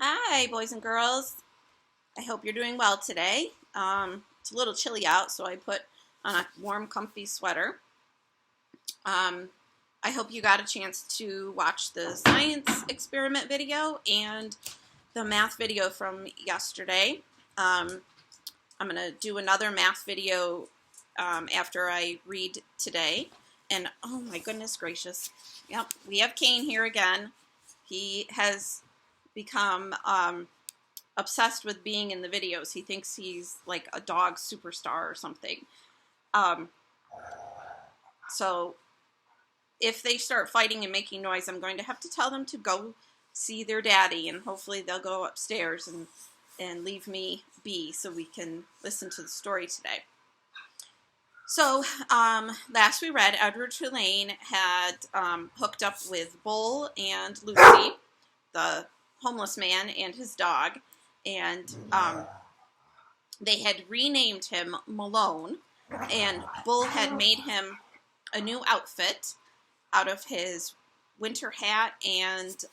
Hi, boys and girls. I hope you're doing well today. It's a little chilly out, so I put on a warm, comfy sweater. Um, I hope you got a chance to watch the science experiment video and the math video from yesterday. I'm going to do another math video after I read today. And oh my goodness gracious. Yep, we have Kane here again. He has become obsessed with being in the videos. He thinks he's like a dog superstar or something. So if they start fighting and making noise, I'm going to have to tell them to go see their daddy, and hopefully they'll go upstairs and leave me be so we can listen to the story today. So last we read, Edward Tulane had hooked up with Bull and Lucy, the homeless man, and his dog, and they had renamed him Malone, and Bull had made him a new outfit out of his winter hat, and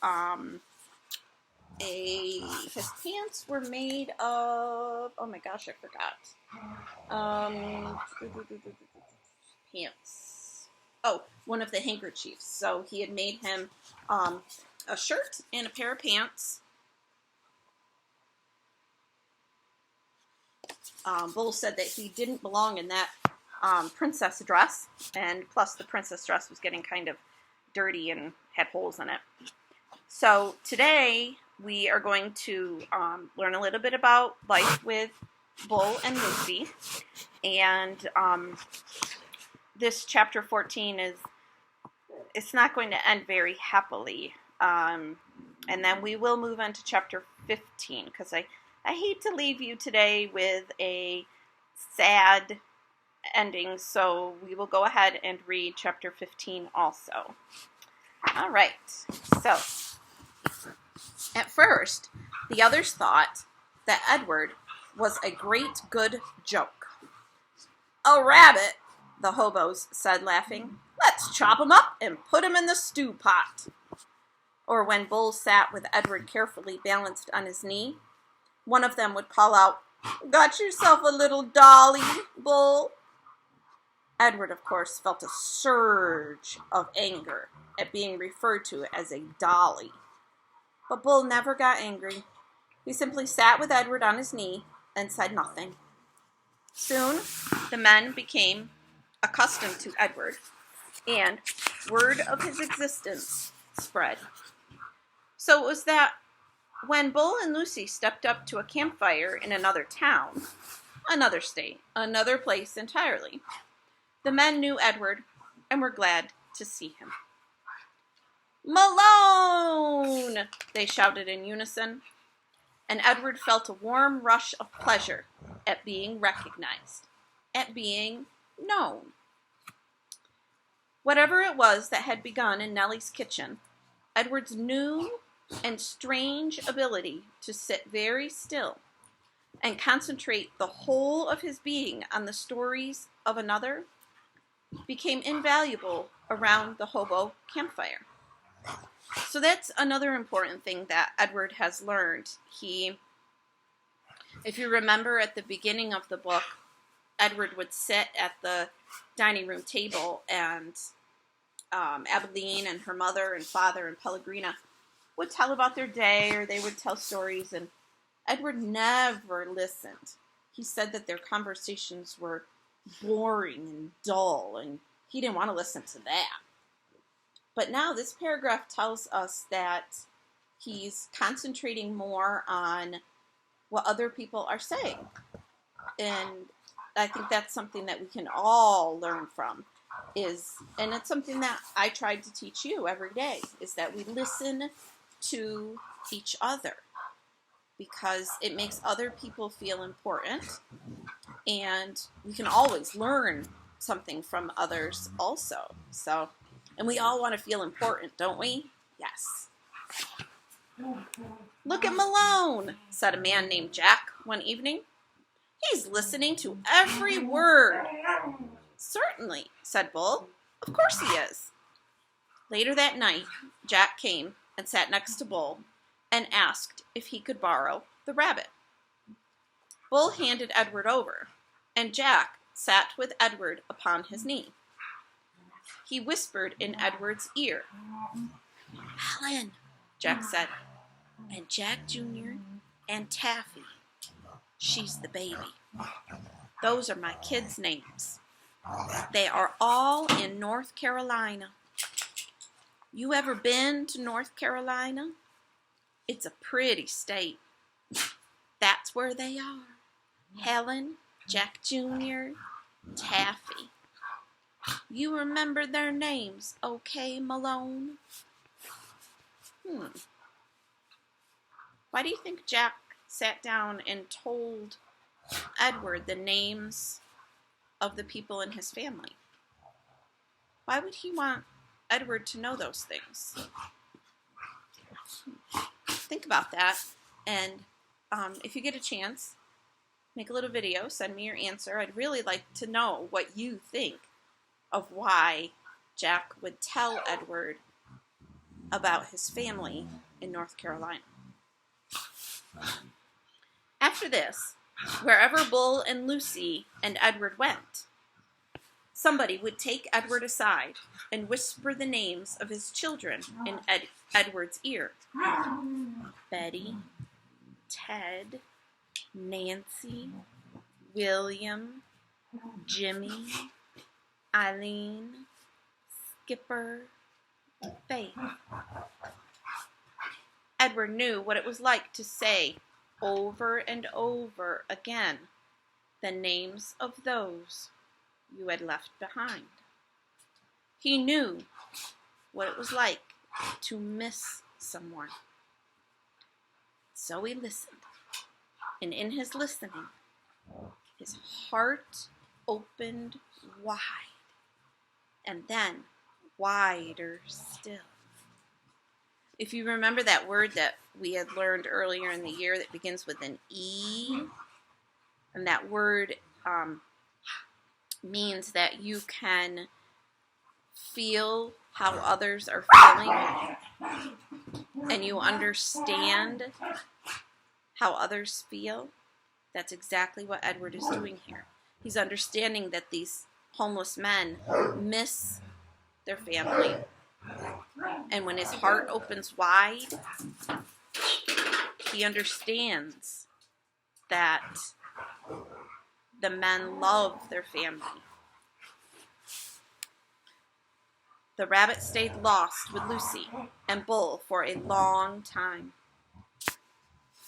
his pants were made of, oh my gosh, I forgot. Pants. Oh, one of the handkerchiefs. So he had made him a shirt and a pair of pants. Bull said that he didn't belong in that princess dress, and plus the princess dress was getting kind of dirty and had holes in it. So today we are going to learn a little bit about life with Bull and Lucy, and this chapter 14 it's not going to end very happily, and then we will move on to chapter 15, because I hate to leave you today with a sad ending, so we will go ahead and read chapter 15 also. All right, so at first, the others thought that Edward was a great good joke. "A rabbit," the hobos said, laughing. "Let's chop him up and put him in the stew pot." Or when Bull sat with Edward carefully balanced on his knee, one of them would call out, "Got yourself a little dolly, Bull." Edward, of course, felt a surge of anger at being referred to as a dolly. But Bull never got angry. He simply sat with Edward on his knee and said nothing. Soon, the men became accustomed to Edward, and word of his existence spread. So it was that when Bull and Lucy stepped up to a campfire in another town, another state, another place entirely, the men knew Edward and were glad to see him. "Malone!" they shouted in unison, and Edward felt a warm rush of pleasure at being recognized, at being known. Whatever it was that had begun in Nellie's kitchen, Edward's new and strange ability to sit very still and concentrate the whole of his being on the stories of another became invaluable around the hobo campfire. So that's another important thing that Edward has learned. If you remember at the beginning of the book, Edward would sit at the dining room table, and Abilene and her mother and father and Pellegrina would tell about their day, or they would tell stories, and Edward never listened. He said that their conversations were boring and dull, and he didn't want to listen to that. But now this paragraph tells us that he's concentrating more on what other people are saying. And I think that's something that we can all learn from. And it's something that I tried to teach you every day, is that we listen to each other, because it makes other people feel important, and we can always learn something from others also. And we all want to feel important, don't we? Yes. "Look at Malone," said a man named Jack one evening. "He's listening to every word." "Certainly," said Bull. "Of course he is." Later that night, Jack came and sat next to Bull, and asked if he could borrow the rabbit. Bull handed Edward over, and Jack sat with Edward upon his knee. He whispered in Edward's ear. "Helen," Jack said, "and Jack Jr. and Taffy. She's the baby. Those are my kids' names. They are all in North Carolina. You ever been to North Carolina? It's a pretty state. That's where they are. Helen, Jack Jr., Taffy. You remember their names, okay, Malone?" Why do you think Jack sat down and told Edward the names of the people in his family? Why would he want Edward to know those things? Think about that, and if you get a chance, make a little video, send me your answer. I'd really like to know what you think of why Jack would tell Edward about his family in North Carolina. After this, wherever Bull and Lucy and Edward went, somebody would take Edward aside and whisper the names of his children in Edward's ear. Betty, Ted, Nancy, William, Jimmy, Eileen, Skipper, Faith. Edward knew what it was like to say over and over again the names of those you had left behind. He knew what it was like to miss someone. So he listened, and in his listening, his heart opened wide, and then wider still. If you remember that word that we had learned earlier in the year that begins with an E, and that word means that you can feel how others are feeling, and you understand how others feel. That's exactly what Edward is doing here. He's understanding that these homeless men miss their family. And when his heart opens wide, he understands that the men love their family. The rabbit stayed lost with Lucy and Bull for a long time.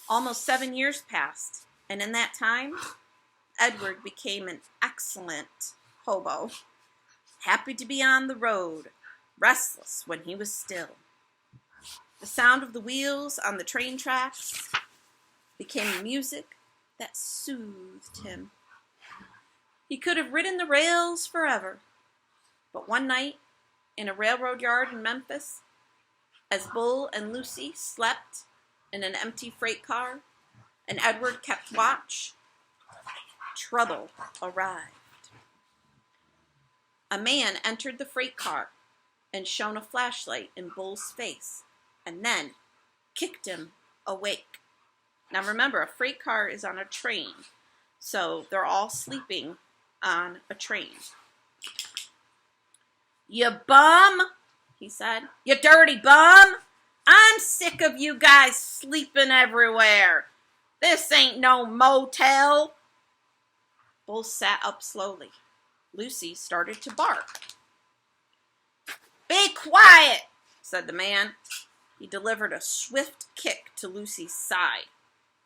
Almost 7 years passed, and in that time, Edward became an excellent hobo, happy to be on the road, restless when he was still. The sound of the wheels on the train tracks became music that soothed him. He could have ridden the rails forever, but one night, in a railroad yard in Memphis, as Bull and Lucy slept in an empty freight car and Edward kept watch, trouble arrived. A man entered the freight car and shone a flashlight in Bull's face, and then kicked him awake. Now remember, a freight car is on a train, so they're all sleeping on a train. "You bum," he said. "You dirty bum. I'm sick of you guys sleeping everywhere. This ain't no motel." Bull sat up slowly. Lucy started to bark. "Be quiet," said the man. He delivered a swift kick to Lucy's side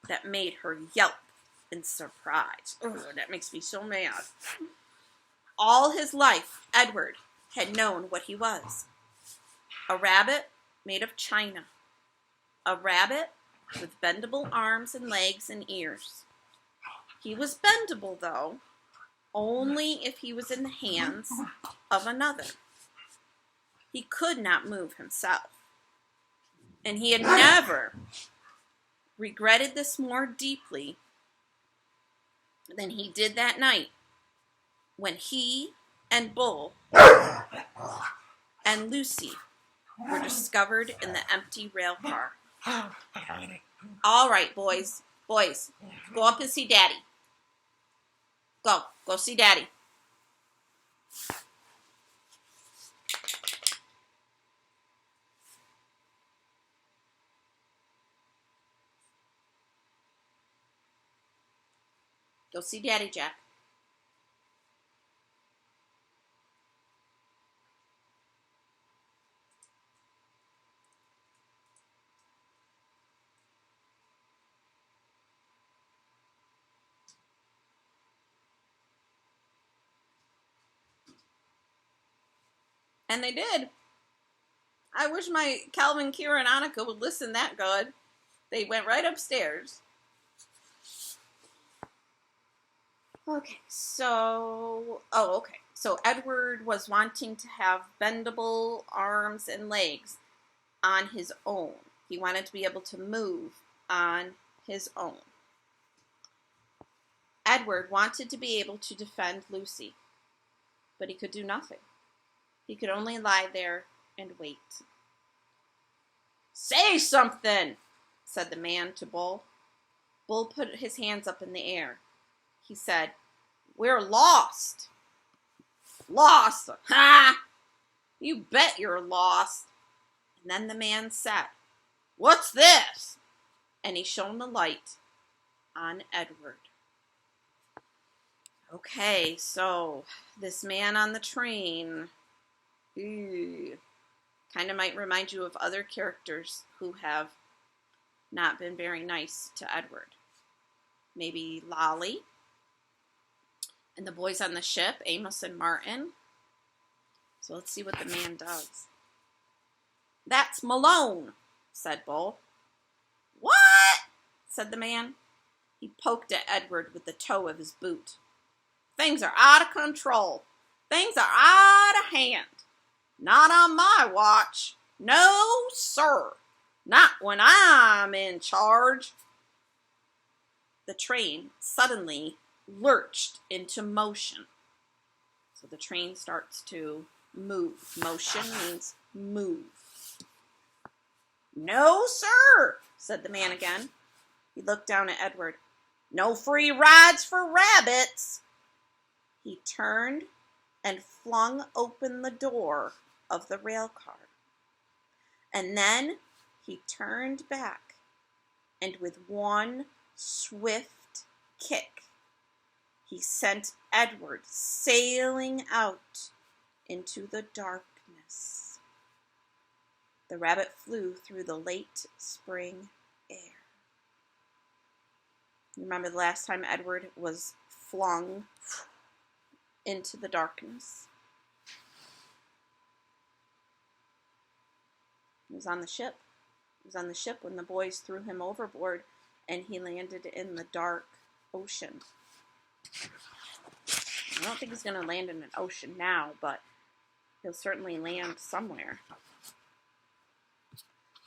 that made her yelp in surprise. Ugh, that makes me so mad. All his life, Edward had known what he was. A rabbit made of china. A rabbit with bendable arms and legs and ears. He was bendable, though, only if he was in the hands of another. He could not move himself. And he had never regretted this more deeply than he did that night when he and Bull and Lucy were discovered in the empty rail car. All right, boys. Boys, go up and see Daddy. Go see Daddy. Go see Daddy, Jack. And they did. I wish my Calvin, Kira, and Annika would listen that good. They went right upstairs. Okay, so Edward was wanting to have bendable arms and legs on his own. He wanted to be able to move on his own. Edward wanted to be able to defend Lucy, but he could do nothing. He could only lie there and wait. "Say something," said the man to Bull. Bull put his hands up in the air. He said, "We're lost." "Lost? Ha! You bet you're lost." And then the man said, "What's this?" And he shone the light on Edward. Okay, so this man on the train, kind of might remind you of other characters who have not been very nice to Edward. Maybe Lolly and the boys on the ship, Amos and Martin. So let's see what the man does. "That's Malone," said Bull. "What?" said the man. He poked at Edward with the toe of his boot. "Things are out of control. Things are out of hand. Not on my watch. No, sir. Not when I'm in charge." The train suddenly lurched into motion. So the train starts to move. Motion means move. "No, sir," said the man again. He looked down at Edward. "No free rides for rabbits." He turned and flung open the door of the rail car. And then he turned back, and with one swift kick, he sent Edward sailing out into the darkness. The rabbit flew through the late spring air. Remember the last time Edward was flung into the darkness? He was on the ship. He was on the ship when the boys threw him overboard and he landed in the dark ocean. I don't think he's going to land in an ocean now, but he'll certainly land somewhere.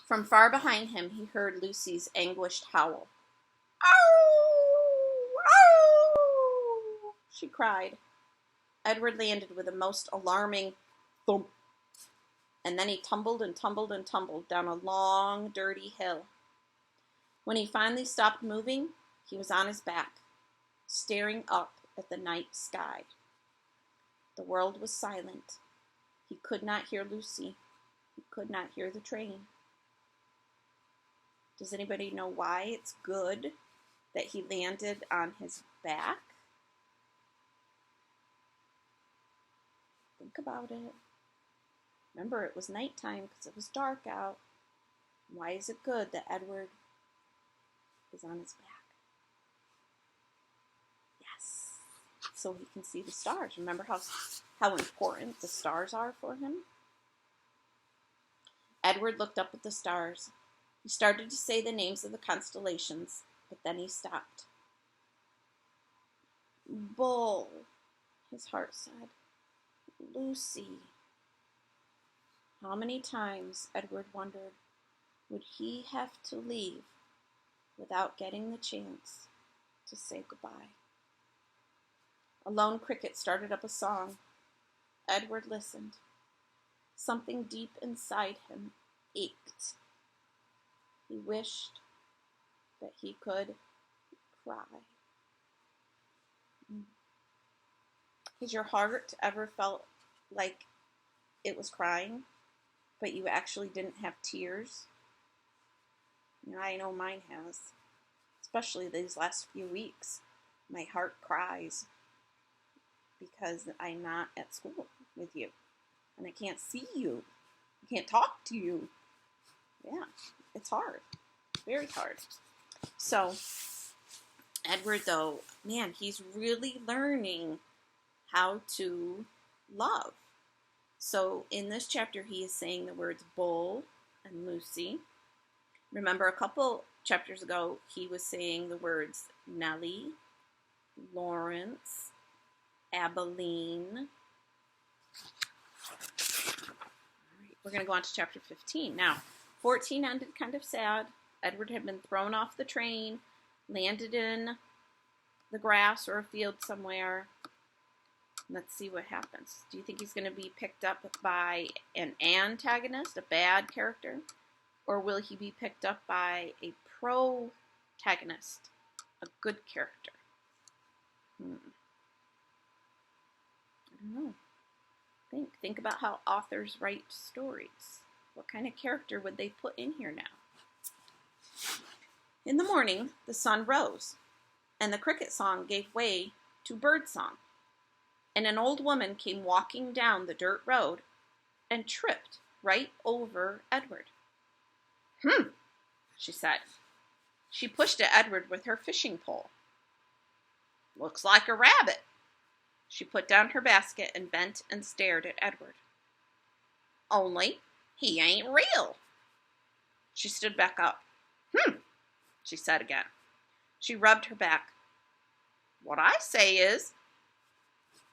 From far behind him, he heard Lucy's anguished howl. "Ow! Ow!" she cried. Edward landed with a most alarming thump, and then he tumbled and tumbled and tumbled down a long, dirty hill. When he finally stopped moving, he was on his back, staring up at the night sky. The world was silent. He could not hear Lucy. He could not hear the train. Does anybody know why it's good that he landed on his back? Think about it. Remember, it was nighttime because it was dark out. Why is it good that Edward is on his back? Yes, so he can see the stars. Remember how important the stars are for him? Edward looked up at the stars. He started to say the names of the constellations, but then he stopped. "Bull," his heart said. "Lucy." How many times, Edward wondered, would he have to leave without getting the chance to say goodbye? A lone cricket started up a song. Edward listened. Something deep inside him ached. He wished that he could cry. Has your heart ever felt like it was crying, but you actually didn't have tears? I know mine has, especially these last few weeks. My heart cries because I'm not at school with you, and I can't see you. I can't talk to you. Yeah, it's hard. Very hard. So, Edward, though, man, he's really learning how to love. So, in this chapter, he is saying the words Bull and Lucy. Remember, a couple chapters ago, he was saying the words Nellie, Lawrence, Abilene. We're going to go on to chapter 15. Now, 14 ended kind of sad. Edward had been thrown off the train, landed in the grass or a field somewhere. Let's see what happens. Do you think he's going to be picked up by an antagonist, a bad character? Or will he be picked up by a protagonist, a good character? I don't know. Think about how authors write stories. What kind of character would they put in here now? In the morning, the sun rose, and the cricket song gave way to bird song. And an old woman came walking down the dirt road and tripped right over Edward. She said. She pushed at Edward with her fishing pole. Looks like a rabbit. She put down her basket and bent and stared at Edward. Only he ain't real. She stood back up. She said again. She rubbed her back. What I say is,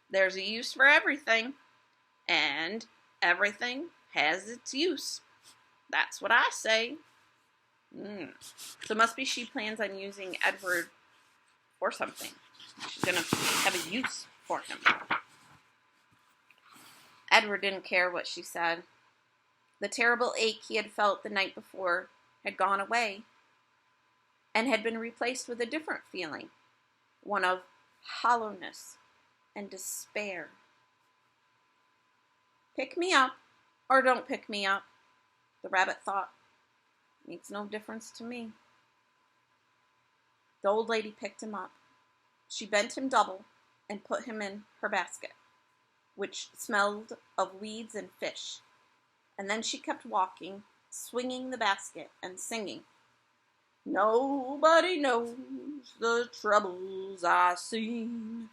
there's a use for everything, and everything has its use. That's what I say. So it must be she plans on using Edward for something. She's going to have a use for him. Edward didn't care what she said. The terrible ache he had felt the night before had gone away and had been replaced with a different feeling, one of hollowness and despair. Pick me up or don't pick me up, the rabbit thought. Makes no difference to me. The old lady picked him up. She bent him double and put him in her basket, which smelled of weeds and fish. And then she kept walking, swinging the basket and singing, Nobody knows the troubles I've seen.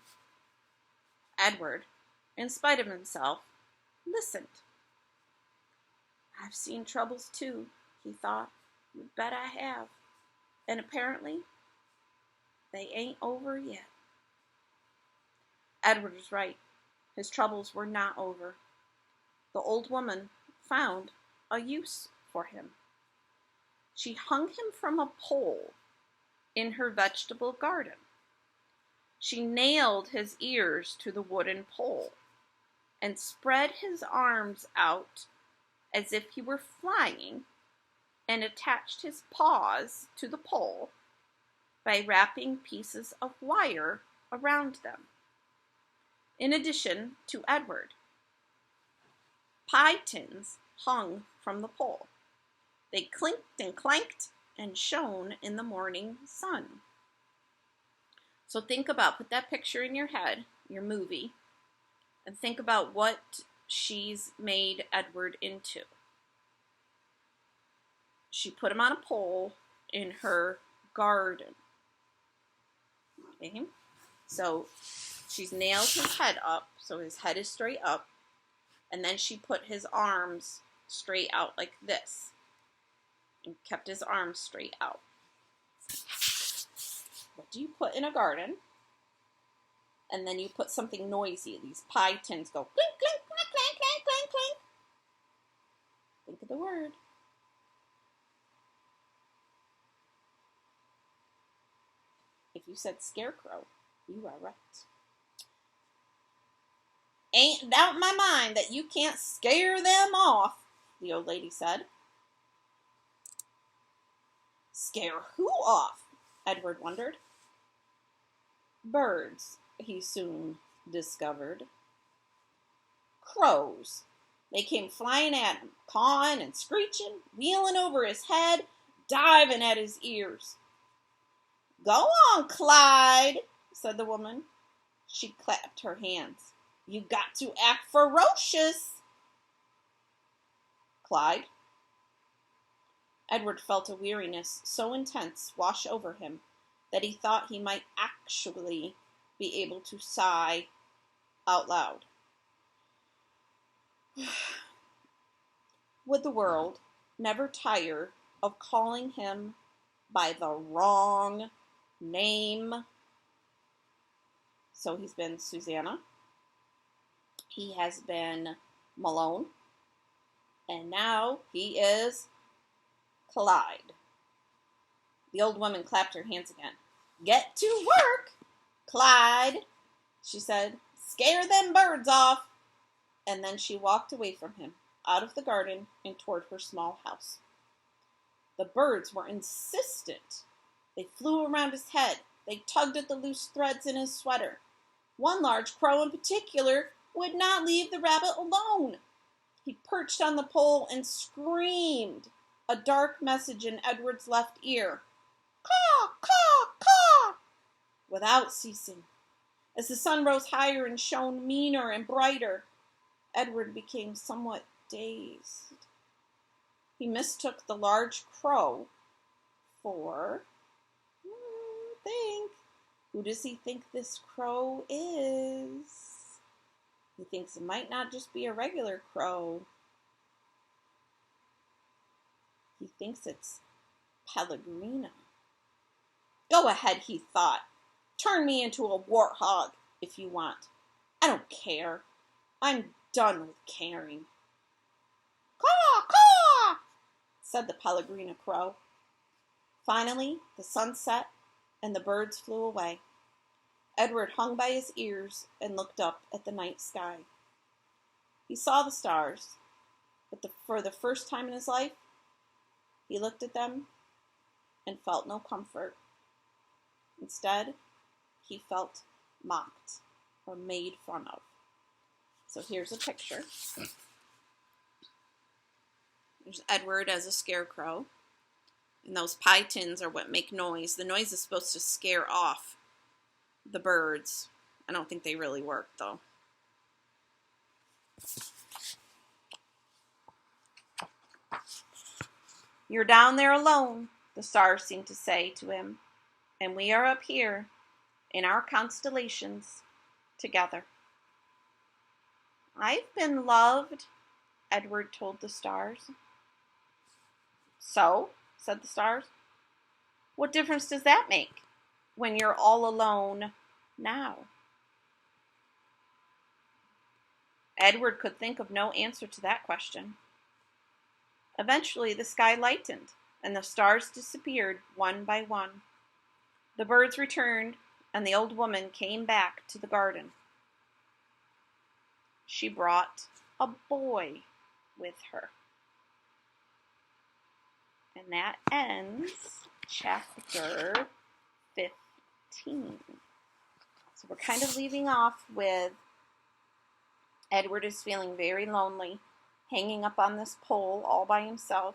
Edward, in spite of himself, listened. I've seen troubles too, he thought. You bet I have. And apparently, they ain't over yet. Edward was right. His troubles were not over. The old woman found a use for him. She hung him from a pole in her vegetable garden. She nailed his ears to the wooden pole and spread his arms out as if he were flying and attached his paws to the pole by wrapping pieces of wire around them. In addition to Edward, pie tins hung from the pole. They clinked and clanked and shone in the morning sun. So put that picture in your head, your movie, and think about what she's made Edward into. She put him on a pole in her garden. Okay? So she's nailed his head up, so his head is straight up, and then she put his arms straight out like this, and kept his arms straight out. What do you put in a garden? And then you put something noisy. These pie tins go clink, clink, clink, clink, clink, clink, clink. Think of the word. If you said scarecrow, you are right. Ain't doubt in my mind that you can't scare them off, the old lady said. Scare who off? Edward wondered. Birds, he soon discovered. Crows. They came flying at him, cawing and screeching, wheeling over his head, diving at his ears. Go on, Clyde, said the woman. She clapped her hands. You got to act ferocious. Clyde. Edward felt a weariness so intense wash over him that he thought he might actually be able to sigh out loud. Would the world never tire of calling him by the wrong name? So he's been Susanna, he has been Malone, and now he is Clyde. The old woman clapped her hands again. Get to work, Clyde, she said. Scare them birds off. And then she walked away from him, out of the garden and toward her small house. The birds were insistent. They flew around his head. They tugged at the loose threads in his sweater. One large crow in particular would not leave the rabbit alone. He perched on the pole and screamed a dark message in Edward's left ear. Caw, caw, caw, without ceasing. As the sun rose higher and shone meaner and brighter, Edward became somewhat dazed. He mistook the large crow for... Who does he think this crow is? He thinks it might not just be a regular crow. He thinks it's Pellegrina. Go ahead, he thought. Turn me into a warthog if you want. I don't care. I'm done with caring. Caw, caw, said the Pellegrina crow. Finally, the sun set and the birds flew away. Edward hung by his ears and looked up at the night sky. He saw the stars, but for the first time in his life, he looked at them and felt no comfort. Instead, he felt mocked or made fun of. So here's a picture. There's Edward as a scarecrow. And those pie tins are what make noise. The noise is supposed to scare off the birds. I don't think they really work, though. You're down there alone, the stars seem to say to him, and we are up here in our constellations together. I've been loved, Edward told the stars. So, said the stars, what difference does that make when you're all alone now? Edward could think of no answer to that question. Eventually, the sky lightened, and the stars disappeared one by one. The birds returned, and the old woman came back to the garden. She brought a boy with her. And that ends chapter 15. So we're kind of leaving off with Edward is feeling very lonely, hanging up on this pole all by himself.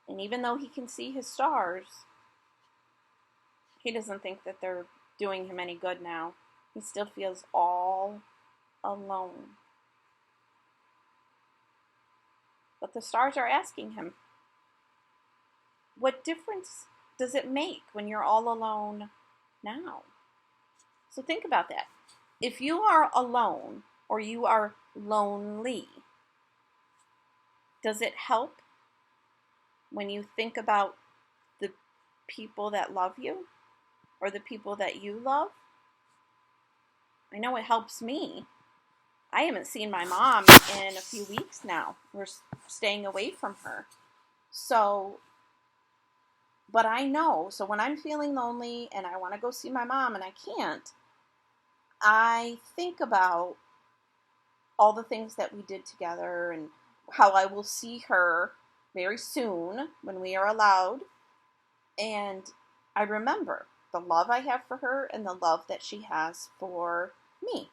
And even though he can see his stars, he doesn't think that they're doing him any good now. He still feels all alone. But the stars are asking him, what difference does it make when you're all alone now? So think about that. If you are alone or you are lonely, does it help when you think about the people that love you or the people that you love? I know it helps me. I haven't seen my mom in a few weeks now. We're staying away from her. But I know, so when I'm feeling lonely and I want to go see my mom and I can't, I think about all the things that we did together and how I will see her very soon when we are allowed. And I remember the love I have for her and the love that she has for me.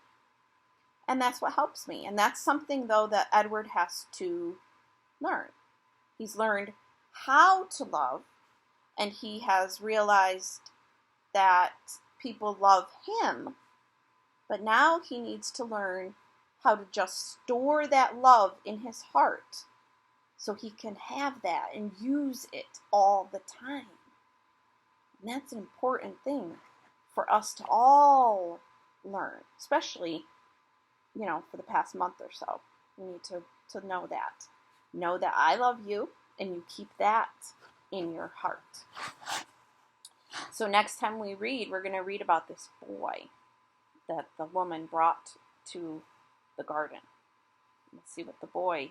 And that's what helps me. And that's something, though, that Edward has to learn. He's learned how to love, and he has realized that people love him, but now he needs to learn how to just store that love in his heart so he can have that and use it all the time. And that's an important thing for us to all learn, especially, for the past month or so. You need to know that. Know that I love you, and you keep that in your heart. So next time we read, we're going to read about this boy that the woman brought to the garden. Let's see what the boy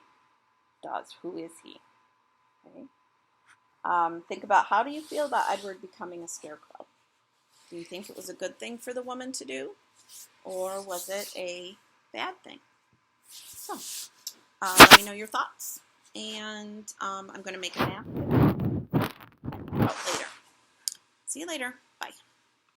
does. Who is he? Okay. Think about, how do you feel about Edward becoming a scarecrow? Do you think it was a good thing for the woman to do? Or was it a bad thing? So, let me know your thoughts. And I'm going to make a map and out later. See you later.